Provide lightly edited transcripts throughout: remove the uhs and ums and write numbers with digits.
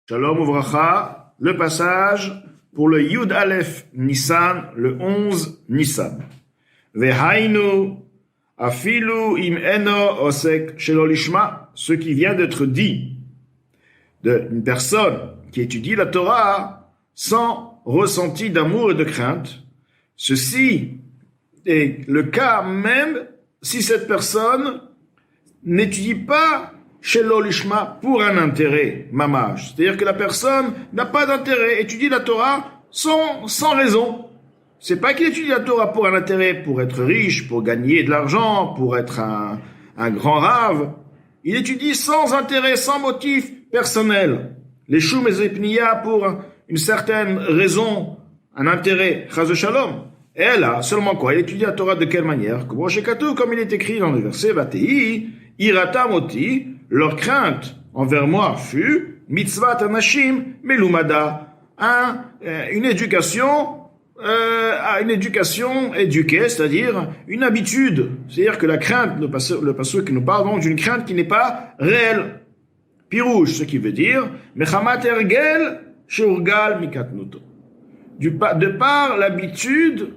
Shalom Uvracha, le passage pour le Yud Aleph Nissan, le 11 Nissan. Vehainu afilu im eno osek shelo lishma, ce qui vient d'être dit d'une personne qui étudie la Torah sans ressenti d'amour et de crainte. Ceci est le cas même si cette personne n'étudie pas Shelo lishma, pour un intérêt, mamash. C'est-à-dire que la personne n'a pas d'intérêt, étudie la Torah sans raison. C'est pas qu'il étudie la Torah pour un intérêt, pour être riche, pour gagner de l'argent, pour être un grand rave. Il étudie sans intérêt, sans motif personnel. Les choum et zepniya pour une certaine raison, un intérêt, chaz shalom. Et là, seulement quoi? Il étudie la Torah de quelle manière? Comme il est écrit dans le verset, Vatei, irata moti, leur crainte envers moi fut mitzvat anashim melumada, une éducation éduquée, c'est-à-dire une habitude. C'est-à-dire que la crainte, le passage qui nous parle donc d'une crainte qui n'est pas réelle. Pirouche, ce qui veut dire mechamat ergel sheurgal mikatnuto. De par l'habitude,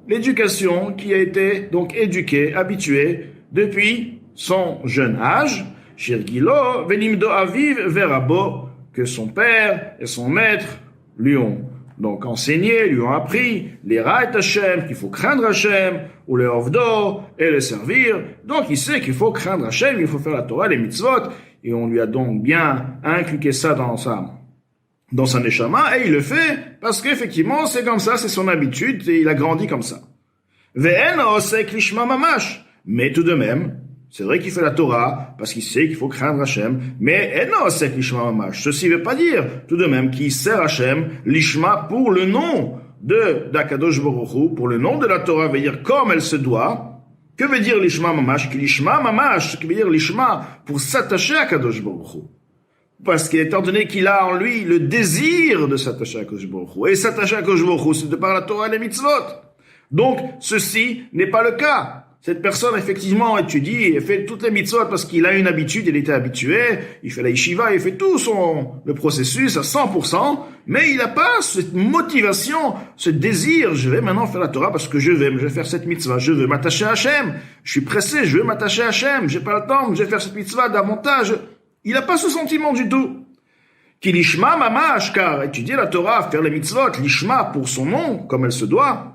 l'éducation qui a été donc éduquée, habituée depuis son jeune âge. Shirgilo venimdo aviv verabo, que son père et son maître lui ont donc enseigné, lui ont appris les Rait Hashem, qu'il faut craindre Hashem, ou le Ovdo, et le servir. Donc il sait qu'il faut craindre Hashem, il faut faire la Torah, les mitzvot, et on lui a donc bien inculqué ça dans sa neshama, et il le fait parce qu'effectivement c'est comme ça, c'est son habitude, et il a grandi comme ça. Ve'en osek lishma mamash, mais tout de même, c'est vrai qu'il fait la Torah parce qu'il sait qu'il faut craindre Hashem, mais eno osek lishma mamash. Ceci ne veut pas dire tout de même qu'il sert Hashem lishma pour le nom d'Akadosh Baruch Hu, pour le nom de la Torah, veut dire comme elle se doit. Que veut dire lishma mamash? Lishma mamash, ce qui veut dire lishma pour s'attacher à Akadosh Baruch Hu. Parce qu'étant donné qu'il a en lui le désir de s'attacher à Akadosh Baruch Hu, et s'attacher à Akadosh Baruch Hu, c'est de par la Torah et les mitzvot. Donc ceci n'est pas le cas. Cette personne, effectivement, étudie et fait toutes les mitzvot parce qu'il a une habitude, il était habitué, il fait la yeshiva, il fait tout le processus à 100%, mais il n'a pas cette motivation, ce désir, je vais maintenant faire la Torah parce que je vais faire cette mitzvah, je veux m'attacher à Hashem, je suis pressé, je veux m'attacher à Hashem, j'ai pas le temps, je vais faire cette mitzvah davantage. Il n'a pas ce sentiment du tout. Ki lishma mamash, car étudier la Torah, faire les mitzvot, lishma pour son nom, comme elle se doit,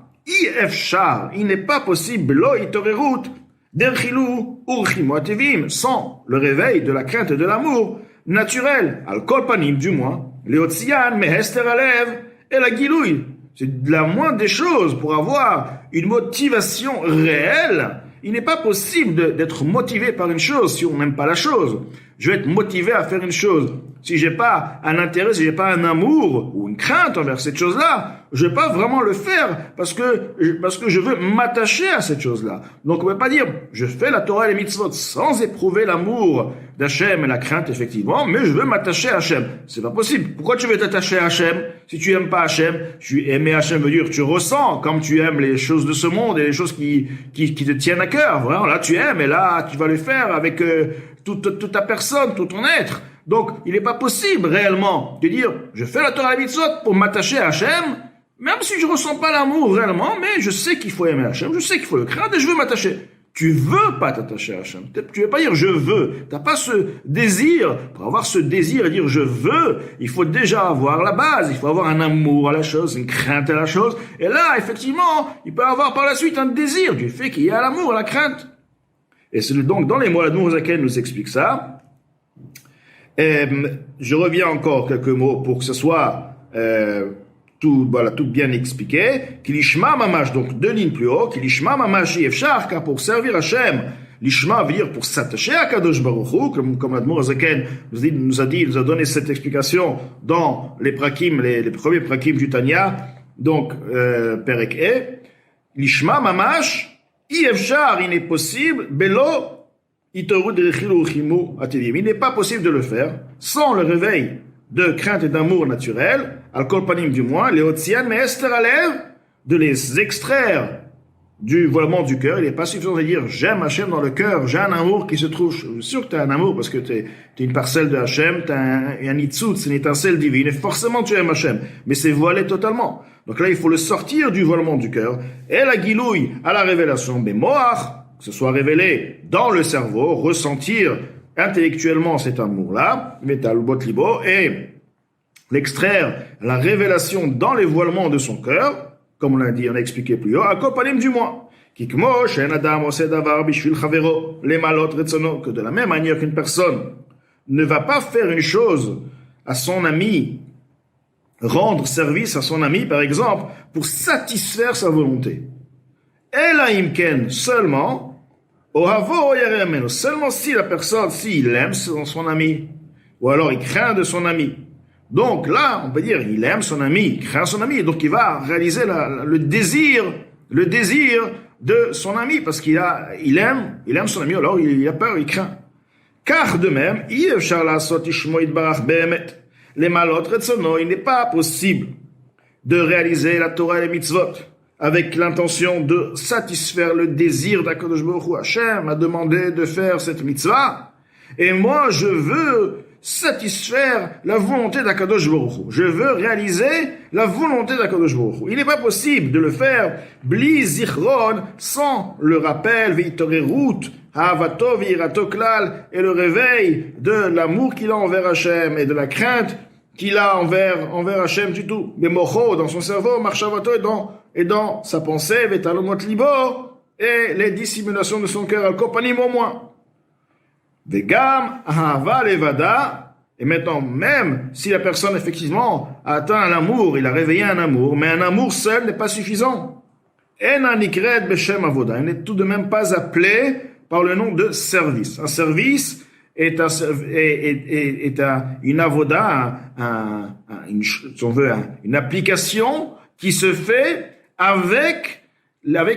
il n'est pas possible lo itorerut derchilu urchimu atevim, sans le réveil de la crainte et de l'amour naturel, al kol panim du moins, leotzian mehester alev et la gilouille. C'est la moindre des choses pour avoir une motivation réelle. Il n'est pas possible d'être motivé par une chose si on n'aime pas la chose. Je vais être motivé à faire une chose. Si j'ai pas un intérêt, si j'ai pas un amour ou une crainte envers cette chose-là, je vais pas vraiment le faire parce que je veux m'attacher à cette chose-là. Donc on peut pas dire, je fais la Torah et les mitzvot sans éprouver l'amour d'Hachem et la crainte effectivement, mais je veux m'attacher à Hachem. C'est pas possible. Pourquoi tu veux t'attacher à Hachem si tu aimes pas Hachem? Aimer Hachem veut dire tu ressens comme tu aimes les choses de ce monde et les choses qui te tiennent à cœur. Voilà, là tu aimes et là tu vas le faire avec toute ta personne, tout ton être. Donc, il n'est pas possible réellement de dire, je fais la Torah et la mitzvot pour m'attacher à Hachem, même si je ressens pas l'amour réellement, mais je sais qu'il faut aimer Hachem, je sais qu'il faut le craindre et je veux m'attacher. Tu veux pas t'attacher à Hachem. Tu veux pas dire je veux. T'as pas ce désir. Pour avoir ce désir et dire je veux, il faut déjà avoir la base. Il faut avoir un amour à la chose, une crainte à la chose. Et là, effectivement, il peut avoir par la suite un désir du fait qu'il y a l'amour, la crainte. Et c'est donc dans les mots, l'Admour Zaken nous explique ça. Je reviens encore quelques mots pour que ce soit tout bien expliqué. Kilishma mamash, donc 2 lignes plus haut. Kilishma mamash yefshar, car pour servir Hashem, lishma veut dire pour s'attacher à Kadosh Baruch Hu, comme l'Admour Zaken nous a donné cette explication dans les prakim, les premiers prakim du Tanya, donc Perek E. Lishma mamash yefshar, il n'est possible, belo il n'est pas possible de le faire sans le réveil de crainte et d'amour naturel, al kol panim du moins, les otzian mais ester alev, de les extraire du voilement du cœur. Il n'est pas suffisant de dire j'aime Hachem dans le cœur, j'ai un amour qui se trouve. Je suis sûr que tu as un amour parce que tu es une parcelle de Hachem, tu as un nitzut, c'est une étincelle divine, et forcément tu aimes Hachem. Mais c'est voilé totalement. Donc là, il faut le sortir du voilement du cœur et la guilouille à la révélation. Mais moach, que ce soit révélé dans le cerveau, ressentir intellectuellement cet amour-là, metal bot libo, et l'extraire, la révélation dans les voilements de son cœur, comme on l'a dit, on a expliqué plus haut, akopanim du moins. Kikmo, shen adam ose davar bishvil chavero, les malot retsono, que de la même manière qu'une personne ne va pas faire une chose à son ami, rendre service à son ami, par exemple, pour satisfaire sa volonté. Ela imken, seulement, ohavo yaremeno, seulement si la personne, s'il aime son ami, ou alors il craint de son ami. Donc là, on peut dire, il aime son ami, il craint son ami, donc il va réaliser le désir de son ami, parce qu'il aime son ami, alors il a peur, il craint. Car de même, les malot retsono, il n'est pas possible de réaliser la Torah et les mitzvot avec l'intention de satisfaire le désir d'Akadosh Baruch Hu. Hachem m'a demandé de faire cette mitzvah, et moi je veux satisfaire la volonté d'Akadosh Baruch Hu. Je veux réaliser la volonté d'Akadosh Baruch Hu. Il n'est pas possible de le faire bli zichron, sans le rappel, veitorerut, ha'avato ve'irato klal, et le réveil de l'amour qu'il a envers Hachem et de la crainte qu'il a envers Hachem du tout. Bemocho, dans son cerveau, marchavato, et dans sa pensée, ve'talomot libo, et les dissimulations de son cœur, al kopanim au moins. Vegam, ahava levada, et maintenant, même si la personne effectivement a atteint l'amour, il a réveillé un amour, mais un amour seul n'est pas suffisant. Ena nikred beshem avoda, il n'est tout de même pas appelé par le nom de service. Un service est une avoda, une application qui se fait avec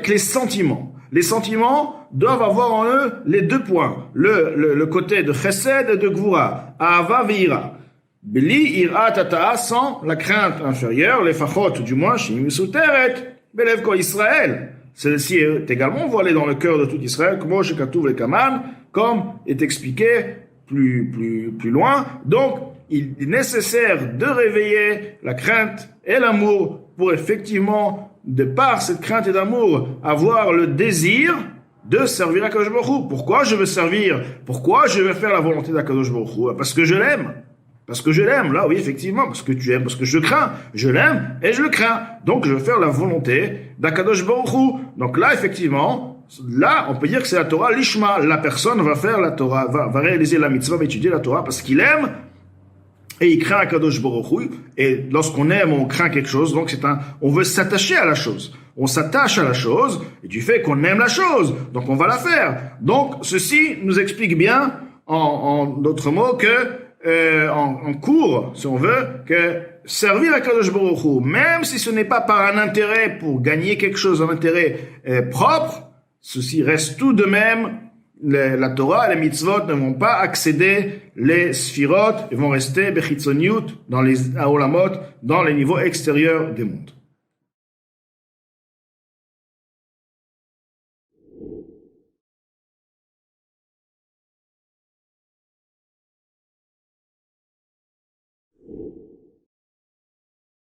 les sentiments. Les sentiments doivent avoir en eux les deux points, le côté de chesed et de gvura, ahava ve'ira. Bli ira tata'a, sans la crainte inférieure, les fachot, du moins, shim suteret, belev ko Israël. Celle-ci est également voilée dans le cœur de tout Israël, comme est expliqué plus loin. Donc, il est nécessaire de réveiller la crainte et l'amour pour effectivement, de par cette crainte et d'amour, avoir le désir de servir Akadosh Baruch Hu. Pourquoi je veux servir? Pourquoi je veux faire la volonté d'Akadosh Baruch Hu? Parce que je l'aime. Parce que je l'aime. Là, oui, effectivement, parce que tu aimes, parce que je crains. Je l'aime et je le crains. Donc, je veux faire la volonté d'Akadosh Baruch Hu. Donc là, effectivement, là, on peut dire que c'est la Torah l'ishma. La personne va faire la Torah, va réaliser la mitzvah, va étudier la Torah parce qu'il aime et il craint Akadosh Baruch Hu. Et lorsqu'on aime, on craint quelque chose. Donc, on veut s'attacher à la chose. On s'attache à la chose et du fait qu'on aime la chose. Donc, on va la faire. Donc, ceci nous explique bien, en d'autres mots, que en cours, si on veut, que servir Akadosh Baruch Hu, même si ce n'est pas par un intérêt pour gagner quelque chose, un intérêt propre, ceci reste tout de même, la Torah et les mitzvot ne vont pas accéder les sphirot, ils vont rester bechitzoniut dans les aolamot, dans les niveaux extérieurs des mondes.